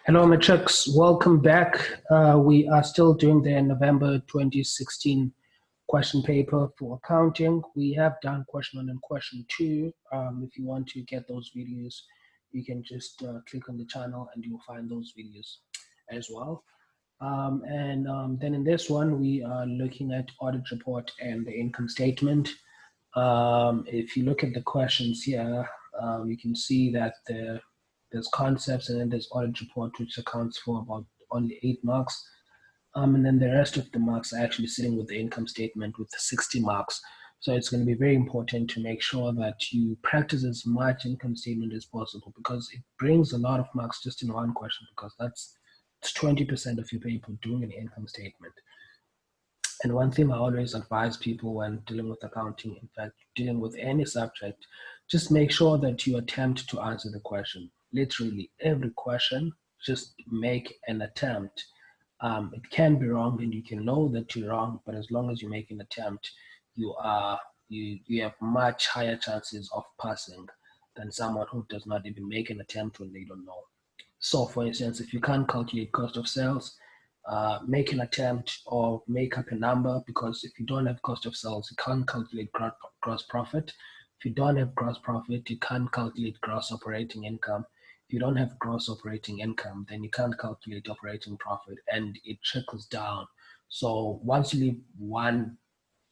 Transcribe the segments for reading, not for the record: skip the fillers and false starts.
Hello, Matrix. Welcome back. We are still doing the November 2016 question paper for accounting. We have done question 1 and question 2. If you want to get those videos, you can just click on the channel and you'll find those videos as well. Then in this one, we are looking at audit report and the income statement. If you look at the questions here, you can see that there's concepts and then there's audit report, which accounts for about only 8 marks. And then the rest of the marks are actually sitting with the income statement with the 60 marks. So it's going to be very important to make sure that you practice as much income statement as possible, because it brings a lot of marks just in one question, because it's 20% of your paper doing an income statement. And one thing I always advise people when dealing with accounting, in fact, dealing with any subject, just make sure that you attempt to answer the question. Literally every question, just make an attempt. It can be wrong and you can know that you're wrong, but as long as you make an attempt, you have much higher chances of passing than someone who does not even make an attempt when they don't know. So for instance, if you can't calculate cost of sales, make an attempt or make up a number, because if you don't have cost of sales, you can't calculate gross profit. If you don't have gross profit, you can't calculate gross operating income. If you don't have gross operating income, then you can't calculate operating profit, and it trickles down. So once you leave one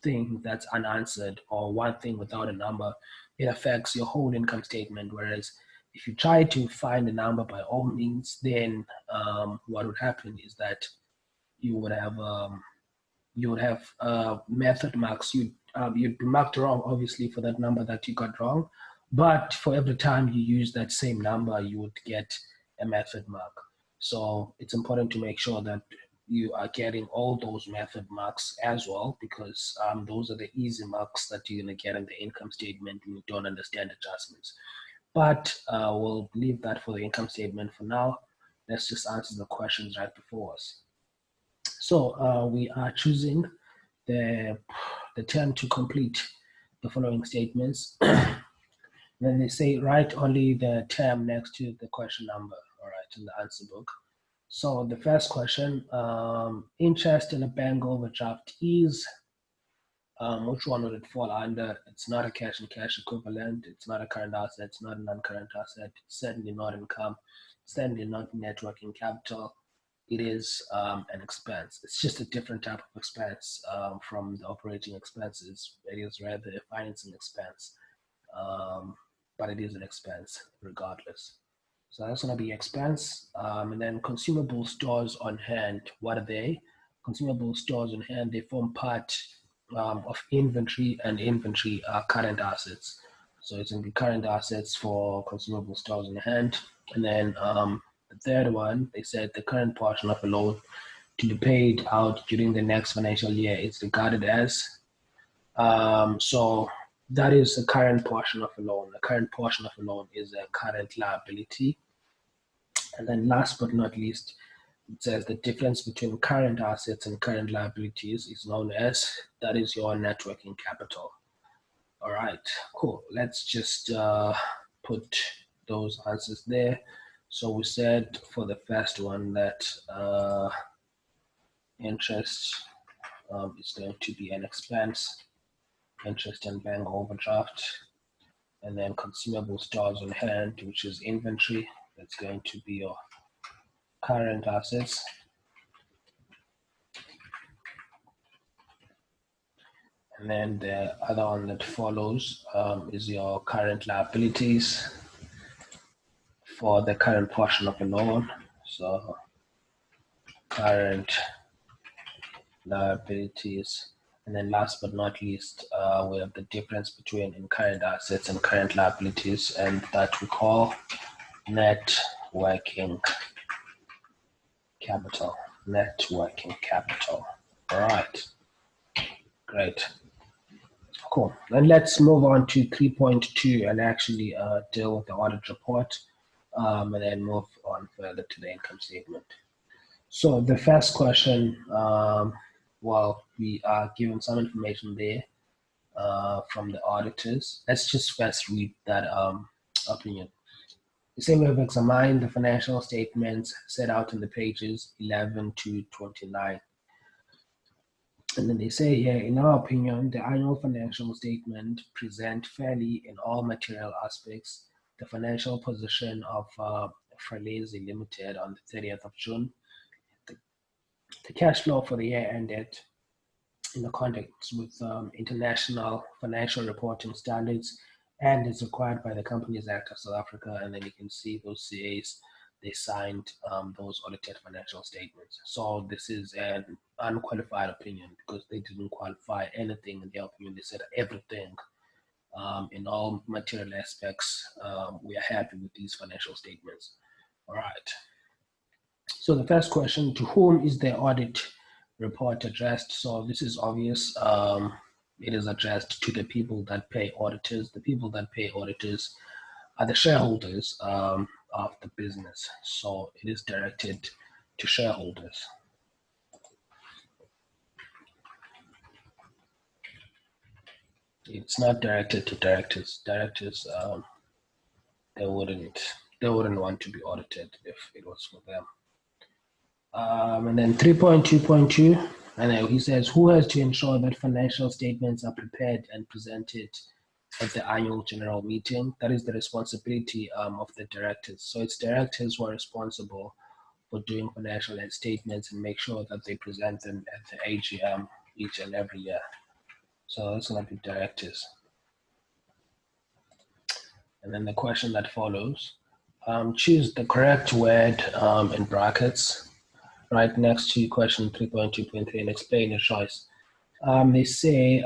thing that's unanswered or one thing without a number, it affects your whole income statement. Whereas if you try to find a number by all means, then what would happen is that you would have method marks. You'd be marked wrong, obviously, for that number that you got wrong, but for every time you use that same number, you would get a method mark. So it's important to make sure that you are getting all those method marks as well, because those are the easy marks that you're going to get in the income statement when you don't understand adjustments. But we'll leave that for the income statement for now. Let's just answer the questions right before us. So we are choosing the term to complete the following statements. Then they say write only the term next to the question number, all right, in the answer book. So the first question, interest in a bank overdraft is, which one would it fall under? It's not a cash and cash equivalent. It's not a current asset. It's not a non-current asset. It's certainly not income. It's certainly not net working capital. It is an expense. It's just a different type of expense from the operating expenses. It is rather a financing expense, but it is an expense regardless. So that's going to be expense. And then consumable stores on hand. What are they? Consumable stores on hand, they form part of inventory, and inventory are current assets. So it's going to be current assets for consumable stores on hand. And then the third one, they said the current portion of a loan to be paid out during the next financial year is regarded as, so that is the current portion of a loan. The current portion of a loan is a current liability. And then last but not least, it says the difference between current assets and current liabilities is known as, that is your net working capital. All right, cool. Let's just put those answers there. So we said for the first one that interest is going to be an expense, interest and bank overdraft, and then consumable stores on hand, which is inventory, that's going to be your current assets. And then the other one that follows is your current liabilities for the current portion of a loan. So current liabilities. And then last but not least, we have the difference between current assets and current liabilities, and that we call net working capital. Net working capital. All right, great. Cool. And let's move on to 3.2 and actually deal with the audit report, and then move on further to the income statement. So the first question, well, we are given some information there from the auditors. Let's just first read that opinion. They say we have examined the financial statements set out in the pages 11 to 29. And then they say here, in our opinion, the annual financial statement present fairly in all material aspects the financial position of Fralezi Limited on the 30th of June, the cash flow for the year ended in accordance with international financial reporting standards and is required by the Companies Act of South Africa. And then you can see those CAs, they signed those audited financial statements. So this is an unqualified opinion because they didn't qualify anything in their opinion. They said everything in all material aspects. We are happy with these financial statements. All right. So the first question, to whom is the audit report addressed? So this is obvious. It is addressed to the people that pay auditors. The people that pay auditors are the shareholders of the business. So it is directed to shareholders. It's not directed to directors. Directors, they wouldn't want to be audited if it was for them. And then 3.2.2, and then he says, who has to ensure that financial statements are prepared and presented at the annual general meeting? That is the responsibility of the directors. So it's directors who are responsible for doing financial statements and make sure that they present them at the AGM each and every year. So it's going to be directors. And then the question that follows, choose the correct word in brackets right next to question 3.2.3 and explain your choice. They say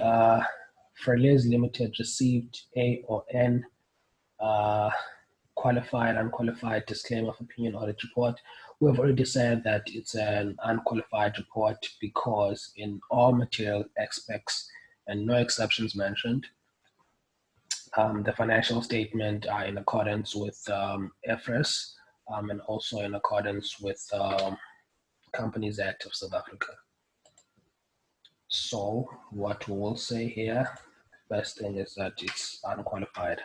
Fralezi Limited received A or N qualified, unqualified disclaimer of opinion audit report. We have already said that it's an unqualified report because in all material aspects and no exceptions mentioned, the financial statement are in accordance with FRS and also in accordance with Companies Act of South Africa. So what we will say here, first thing is that it's unqualified.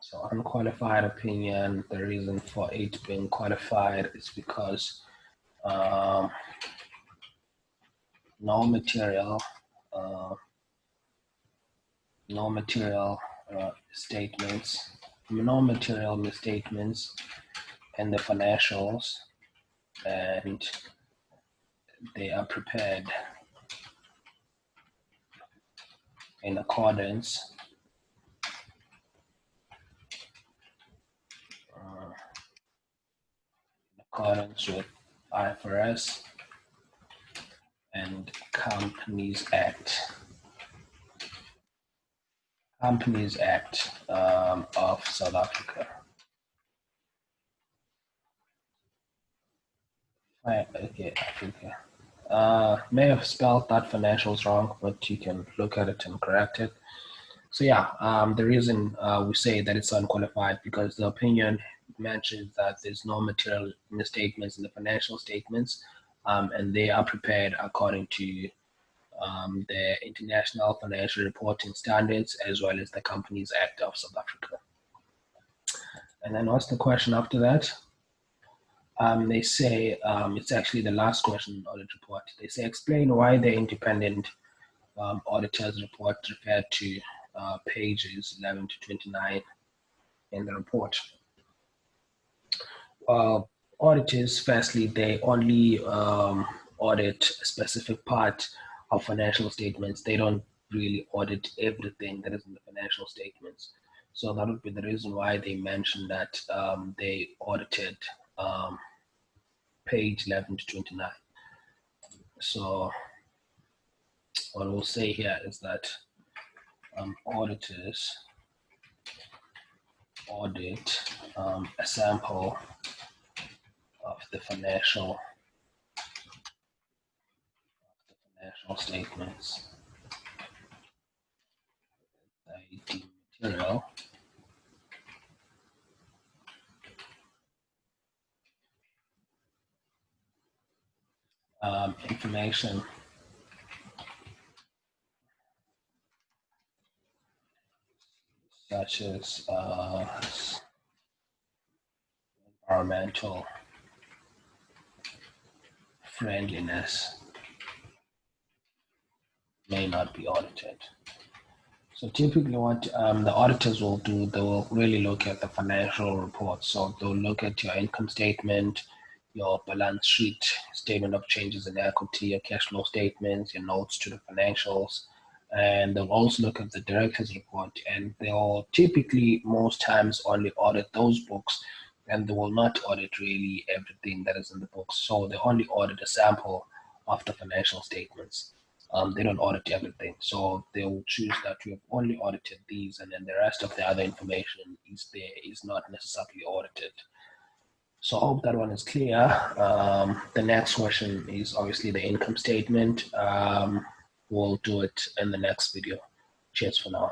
So unqualified opinion, the reason for it being qualified is because no material statements, no material misstatements in the financials, and they are prepared in accordance with IFRS and Companies Act. Companies Act of South Africa. Okay, Africa. May have spelled that financials wrong, but you can look at it and correct it. So yeah, the reason we say that it's unqualified because the opinion mentions that there's no material misstatements in the financial statements, and they are prepared according to the International Financial Reporting Standards as well as the Companies Act of South Africa. And then what's the question after that? They say, it's actually the last question in audit report. They say, explain why the independent auditor's report referred to pages 11 to 29 in the report. Auditors, firstly, they only audit a specific part of financial statements. They don't really audit everything that is in the financial statements. So that would be the reason why they mentioned that they audited page 11 to 29. So what we'll say here is that auditors audit a sample of the financial statements. The material information such as environmental friendliness may not be audited. So typically what the auditors will do, they will really look at the financial reports. So they'll look at your income statement, your balance sheet, statement of changes in equity, your cash flow statements, your notes to the financials, and they'll also look at the director's report. And they'll typically most times only audit those books, and they will not audit really everything that is in the books. So they only audit a sample of the financial statements. They don't audit everything. So they will choose that you have only audited these, and then the rest of the other information is not necessarily audited. So I hope that one is clear. The next question is obviously the income statement. We'll do it in the next video. Cheers for now.